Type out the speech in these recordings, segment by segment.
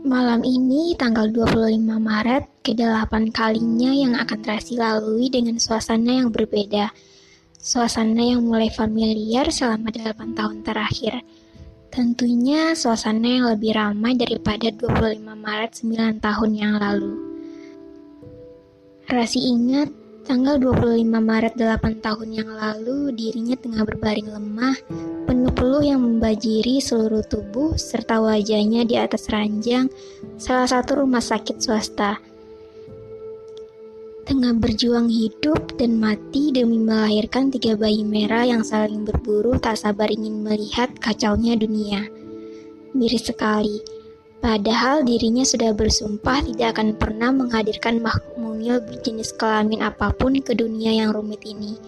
Malam ini, tanggal 25 Maret, ke-8 kalinya yang akan Rasi lalui dengan suasana yang berbeda. Suasana yang mulai familiar selama 8 tahun terakhir. Tentunya suasana yang lebih ramai daripada 25 Maret 9 tahun yang lalu. Rasi ingat, tanggal 25 Maret 8 tahun yang lalu, dirinya tengah berbaring lemah, penuh peluh yang membajiri seluruh tubuh serta wajahnya di atas ranjang salah satu rumah sakit swasta. Tengah berjuang hidup dan mati demi melahirkan 3 bayi merah yang saling berburu tak sabar ingin melihat kacaunya dunia. Miris sekali, padahal dirinya sudah bersumpah tidak akan pernah menghadirkan makhluk mungil berjenis kelamin apapun ke dunia yang rumit ini.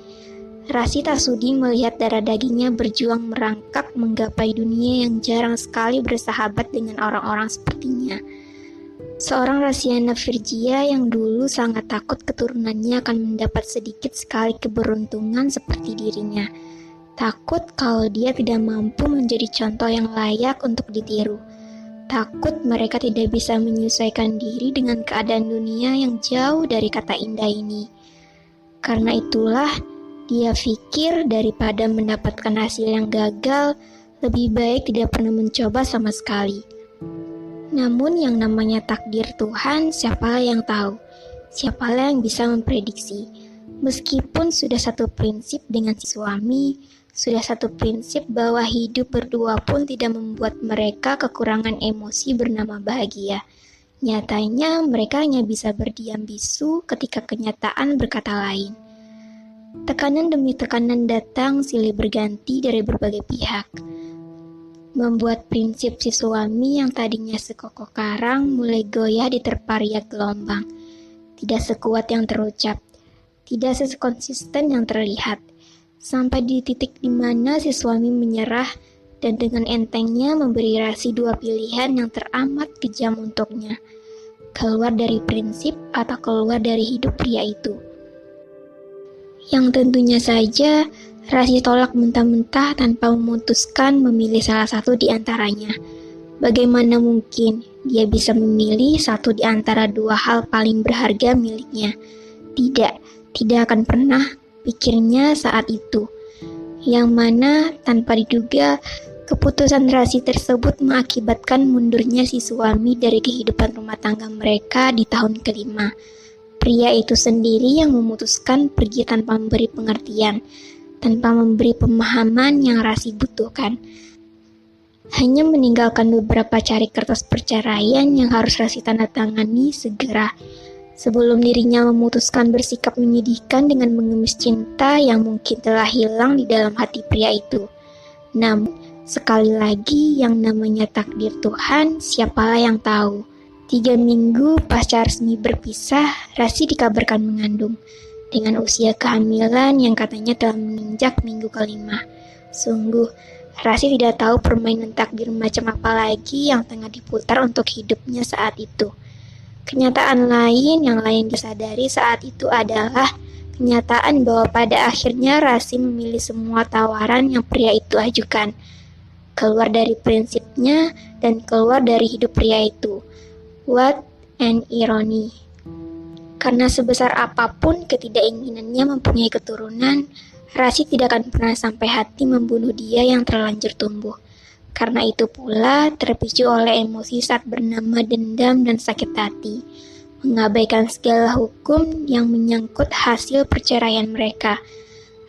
Rasi tak sudi melihat darah dagingnya berjuang merangkak menggapai dunia yang jarang sekali bersahabat dengan orang-orang sepertinya. Seorang Rasiana Virgia yang dulu sangat takut keturunannya akan mendapat sedikit sekali keberuntungan seperti dirinya. Takut kalau dia tidak mampu menjadi contoh yang layak untuk ditiru. Takut mereka tidak bisa menyesuaikan diri dengan keadaan dunia yang jauh dari kata indah ini. Karena itulah, dia pikir daripada mendapatkan hasil yang gagal, lebih baik tidak pernah mencoba sama sekali. Namun yang namanya takdir Tuhan, siapalah yang tahu? Siapalah yang bisa memprediksi? Meskipun sudah satu prinsip dengan si suami, sudah satu prinsip bahwa hidup berdua pun tidak membuat mereka kekurangan emosi bernama bahagia. Nyatanya mereka hanya bisa berdiam bisu ketika kenyataan berkata lain. Tekanan demi tekanan datang silih berganti dari berbagai pihak. Membuat prinsip si suami yang tadinya sekokoh karang mulai goyah diterpa riak gelombang. Tidak sekuat yang terucap, tidak sekonsisten yang terlihat. Sampai di titik di mana si suami menyerah dan dengan entengnya memberi Rasi 2 pilihan yang teramat kejam untuknya. Keluar dari prinsip atau keluar dari hidup pria itu. Yang tentunya saja Rasi tolak mentah-mentah tanpa memutuskan memilih salah satu di antaranya. Bagaimana mungkin dia bisa memilih satu di antara 2 hal paling berharga miliknya? Tidak akan pernah, pikirnya saat itu. Yang mana tanpa diduga, keputusan Rasi tersebut mengakibatkan mundurnya si suami dari kehidupan rumah tangga mereka di tahun ke-5. Pria itu sendiri yang memutuskan pergi tanpa memberi pengertian, tanpa memberi pemahaman yang Rasi butuhkan. Hanya meninggalkan beberapa cari kertas perceraian yang harus Rasi tanda tangani segera, sebelum dirinya memutuskan bersikap menyedihkan dengan mengemis cinta yang mungkin telah hilang di dalam hati pria itu. Namun, sekali lagi yang namanya takdir Tuhan, siapalah yang tahu. 3 minggu pasca resmi berpisah, Rasi dikabarkan mengandung. Dengan usia kehamilan yang katanya telah menginjak minggu ke-5. Sungguh, Rasi tidak tahu permainan takdir macam apa lagi yang tengah diputar untuk hidupnya saat itu. Kenyataan lain yang disadari saat itu adalah kenyataan bahwa pada akhirnya Rasi memilih semua tawaran yang pria itu ajukan. Keluar dari prinsipnya dan keluar dari hidup pria itu. What an irony. Karena sebesar apapun ketidakinginannya mempunyai keturunan, Rasi tidak akan pernah sampai hati membunuh dia yang terlanjur tumbuh. Karena itu pula terpicu oleh emosi saat bernama dendam dan sakit hati, mengabaikan segala hukum yang menyangkut hasil perceraian mereka.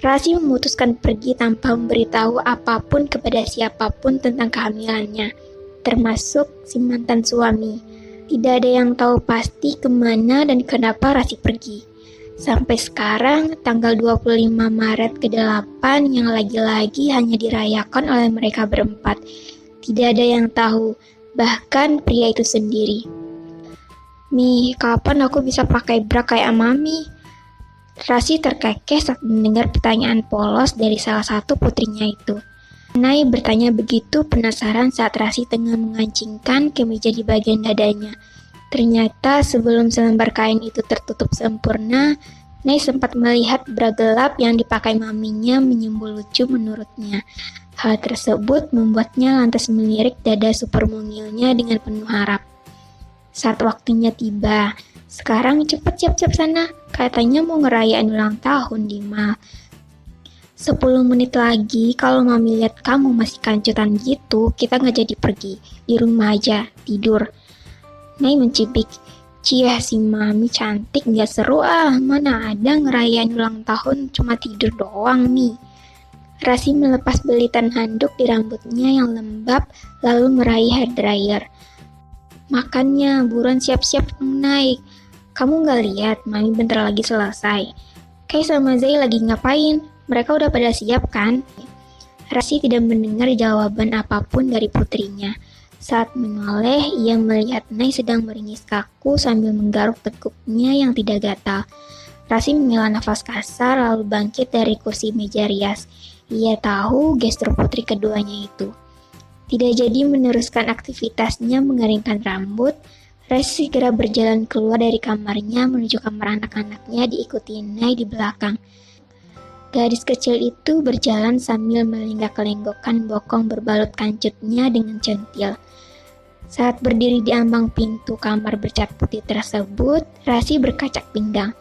Rasi memutuskan pergi tanpa memberitahu apapun kepada siapapun tentang kehamilannya, termasuk si mantan suami. Tidak ada yang tahu pasti kemana dan kenapa Rasi pergi. Sampai sekarang, tanggal 25 Maret ke-8 yang lagi-lagi hanya dirayakan oleh mereka berempat. Tidak ada yang tahu, bahkan pria itu sendiri. "Mi, kapan aku bisa pakai bra kayak Mami?" Rasi terkekeh saat mendengar pertanyaan polos dari salah satu putrinya itu. Nai bertanya begitu penasaran saat Rasi tengah mengancingkan kemeja di bagian dadanya. Ternyata sebelum selembar kain itu tertutup sempurna, Nay sempat melihat bra gelap yang dipakai maminya menyembul lucu menurutnya. Hal tersebut membuatnya lantas melirik dada super mungilnya dengan penuh harap. Saat waktunya tiba, sekarang cepet siap-siap sana, katanya mau ngerayain ulang tahun di mal. 10 menit lagi, kalau mami lihat kamu masih kancutan gitu, kita nggak jadi pergi. Di rumah aja, tidur. Nay mencibik, cia si mami cantik nggak seru ah, mana ada ngerayain ulang tahun cuma tidur doang nih. Rasi melepas belitan handuk di rambutnya yang lembab, lalu meraih hair dryer. Makannya, buruan siap-siap naik. Kamu nggak lihat, mami bentar lagi selesai. Kay sama Zay lagi ngapain? Mereka udah pada siap kan? Rasi tidak mendengar jawaban apapun dari putrinya. Saat menoleh, ia melihat Nay sedang meringis kaku sambil menggaruk tekuknya yang tidak gatal. Rasi menghela nafas kasar lalu bangkit dari kursi meja rias. Ia tahu gestur putri keduanya itu. Tidak jadi meneruskan aktivitasnya mengeringkan rambut, Rasi segera berjalan keluar dari kamarnya menuju kamar anak-anaknya diikuti Nay di belakang. Gadis kecil itu berjalan sambil melenggak-lenggokkan bokong berbalut kancutnya dengan centil. Saat berdiri di ambang pintu kamar bercat putih tersebut, Rasi berkacak pinggang,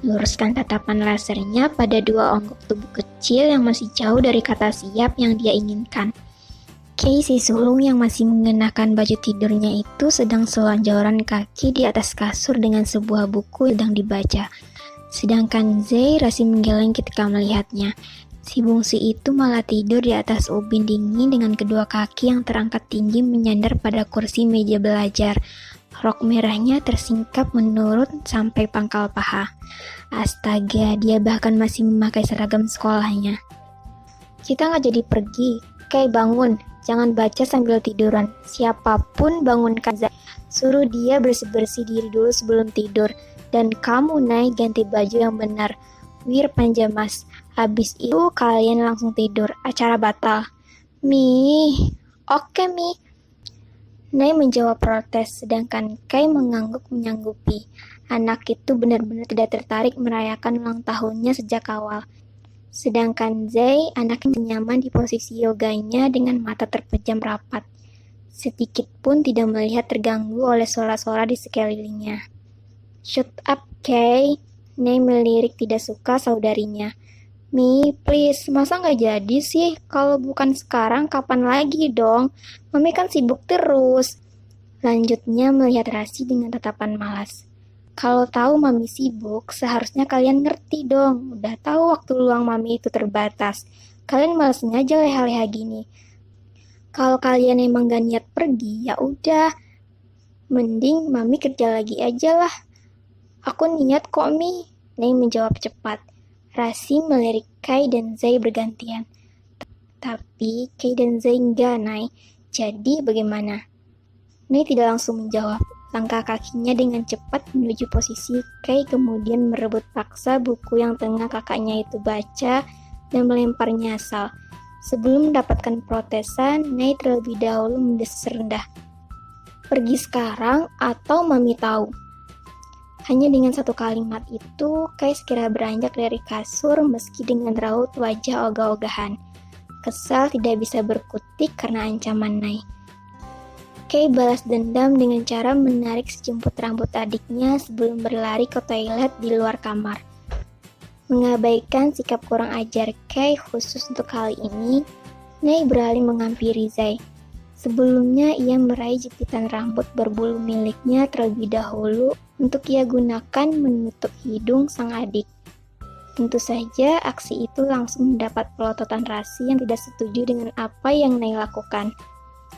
luruskan tatapan lasernya pada dua onggok tubuh kecil yang masih jauh dari kata siap yang dia inginkan. Kay si sulung yang masih mengenakan baju tidurnya itu sedang selonjoran kaki di atas kasur dengan sebuah buku sedang dibaca. Sedangkan Zay Rasi menggeleng ketika melihatnya. Si bungsu itu malah tidur di atas ubin dingin dengan kedua kaki yang terangkat tinggi menyandar pada kursi meja belajar. Rok merahnya tersingkap menurun sampai pangkal paha. Astaga, dia bahkan masih memakai seragam sekolahnya. Kita nggak jadi pergi. Kay bangun, jangan baca sambil tiduran. Siapapun bangunkan Zay. Suruh dia bersih-bersih diri dulu sebelum tidur. Dan kamu naik ganti baju yang benar. Wir panjamas. Habis itu kalian langsung tidur. Acara batal. Mi. Oke Mi. Nay menjawab protes, sedangkan Kay mengangguk menyanggupi. Anak itu benar-benar tidak tertarik merayakan ulang tahunnya sejak awal. Sedangkan Zay, anaknya nyaman di posisi yoganya dengan mata terpejam rapat. Sedikit pun tidak melihat terganggu oleh suara-suara di sekelilingnya. Shut up, Kay. Nay melirik tidak suka saudarinya. Mi, please, masa nggak jadi sih? Kalau bukan sekarang, kapan lagi dong? Mami kan sibuk terus. Lanjutnya melihat Rasi dengan tatapan malas. Kalau tahu Mami sibuk, seharusnya kalian ngerti dong. Udah tahu waktu luang Mami itu terbatas. Kalian malas aja leha-leha gini. Kalau kalian emang gak niat pergi, ya udah. Mending Mami kerja lagi aja lah. Aku niat kok, Mi. Nay menjawab cepat. Rasi melirik Kay dan Zay bergantian. Tapi Kay dan Zay enggak, Nay. Jadi bagaimana? Nay tidak langsung menjawab. Langkah kakinya dengan cepat menuju posisi Kay kemudian merebut paksa buku yang tengah kakaknya itu baca dan melemparnya asal. Sebelum mendapatkan protesan, Nay terlebih dahulu mendesis rendah. Pergi sekarang atau Mami tahu? Hanya dengan satu kalimat itu, Kay segera beranjak dari kasur meski dengan raut wajah ogah-ogahan. Kesal tidak bisa berkutik karena ancaman Nay. Kay balas dendam dengan cara menarik sejumput rambut adiknya sebelum berlari ke toilet di luar kamar. Mengabaikan sikap kurang ajar Kay khusus untuk kali ini, Nay beralih menghampiri Zay. Sebelumnya ia meraih jepitan rambut berbulu miliknya terlebih dahulu untuk ia gunakan menutup hidung sang adik. Tentu saja aksi itu langsung mendapat pelototan Rasi yang tidak setuju dengan apa yang Nay lakukan.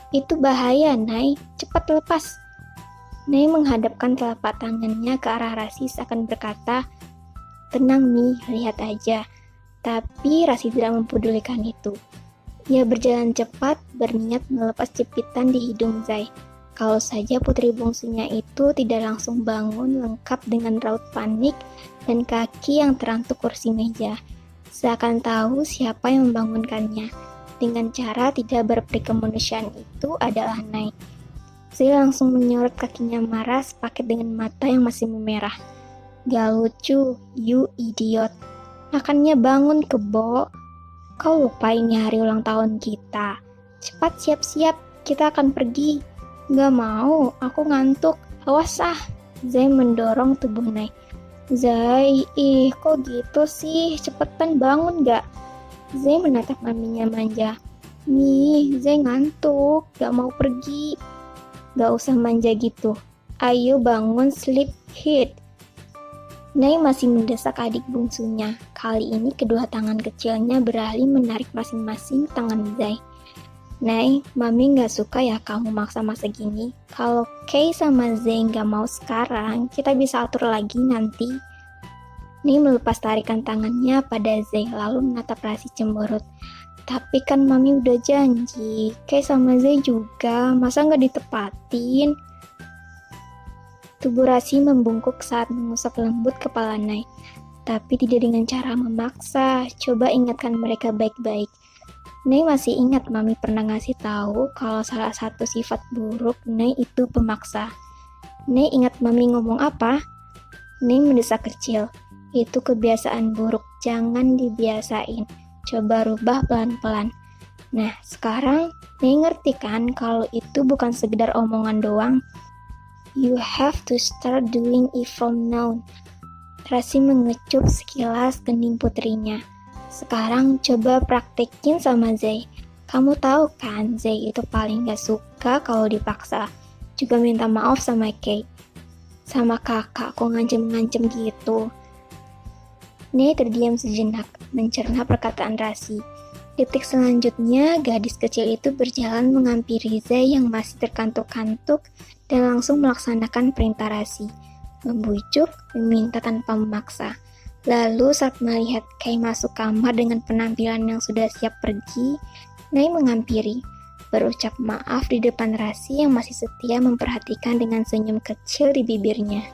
Itu bahaya, Nay. Cepat lepas. Nay menghadapkan telapak tangannya ke arah Rasi seakan berkata, tenang Mi, lihat aja. Tapi Rasi tidak mempedulikan itu. Ia berjalan cepat, berniat melepas jepitan di hidung Zay. Kalau saja putri bungsunya itu tidak langsung bangun lengkap dengan raut panik dan kaki yang terantuk kursi meja. Seakan tahu siapa yang membangunkannya. Dengan cara tidak berperi kemanusiaan itu adalah Nay. Zay langsung menyorot kakinya marah sepaket dengan mata yang masih memerah. Gak lucu, you idiot. Makanya bangun, Kebo. Kau lupa ini hari ulang tahun kita. Cepat siap-siap, kita akan pergi. Gak mau, aku ngantuk. Awas ah. Zai mendorong tubuh Nay. Zai, kok gitu sih? Cepetan bangun gak? Zai menatap maminya manja. Nih, Zai ngantuk, gak mau pergi. Gak usah manja gitu. Ayo bangun, sleep hit. Nay masih mendesak adik bungsunya. Kali ini kedua tangan kecilnya beralih menarik masing-masing tangan Zai. Nay, mami gak suka ya kamu maksa-maksa gini. Kalau Kay sama Zai gak mau sekarang, kita bisa atur lagi nanti. Nay melepas tarikan tangannya pada Zai lalu menatap Rasi cemberut. Tapi kan mami udah janji, Kay sama Zai juga, masa gak ditepatin? Tubuh Rasi membungkuk saat mengusap lembut kepala Nay. Tapi tidak dengan cara memaksa, coba ingatkan mereka baik-baik. Nay masih ingat mami pernah ngasih tahu kalau salah satu sifat buruk Nay itu pemaksa. Nay ingat mami ngomong apa? Nay mendesak kecil. Itu kebiasaan buruk, jangan dibiasain. Coba rubah pelan-pelan. Nah, sekarang Nay ngerti kan kalau itu bukan sekedar omongan doang. You have to start doing it from now. Rasi mengecup sekilas kening putrinya. Sekarang coba praktekin sama Zai. Kamu tahu kan Zai itu paling gak suka kalau dipaksa. Juga minta maaf sama Kay. Sama kakak kok ngancem-ngancem gitu. Nay terdiam sejenak, mencerna perkataan Rasi. Detik selanjutnya, gadis kecil itu berjalan menghampiri Zai yang masih terkantuk-kantuk dan langsung melaksanakan perintah Rasi. Membujuk, meminta tanpa memaksa. Lalu saat melihat Kay masuk kamar dengan penampilan yang sudah siap pergi, Nay menghampiri, berucap maaf di depan Rasi yang masih setia memperhatikan dengan senyum kecil di bibirnya.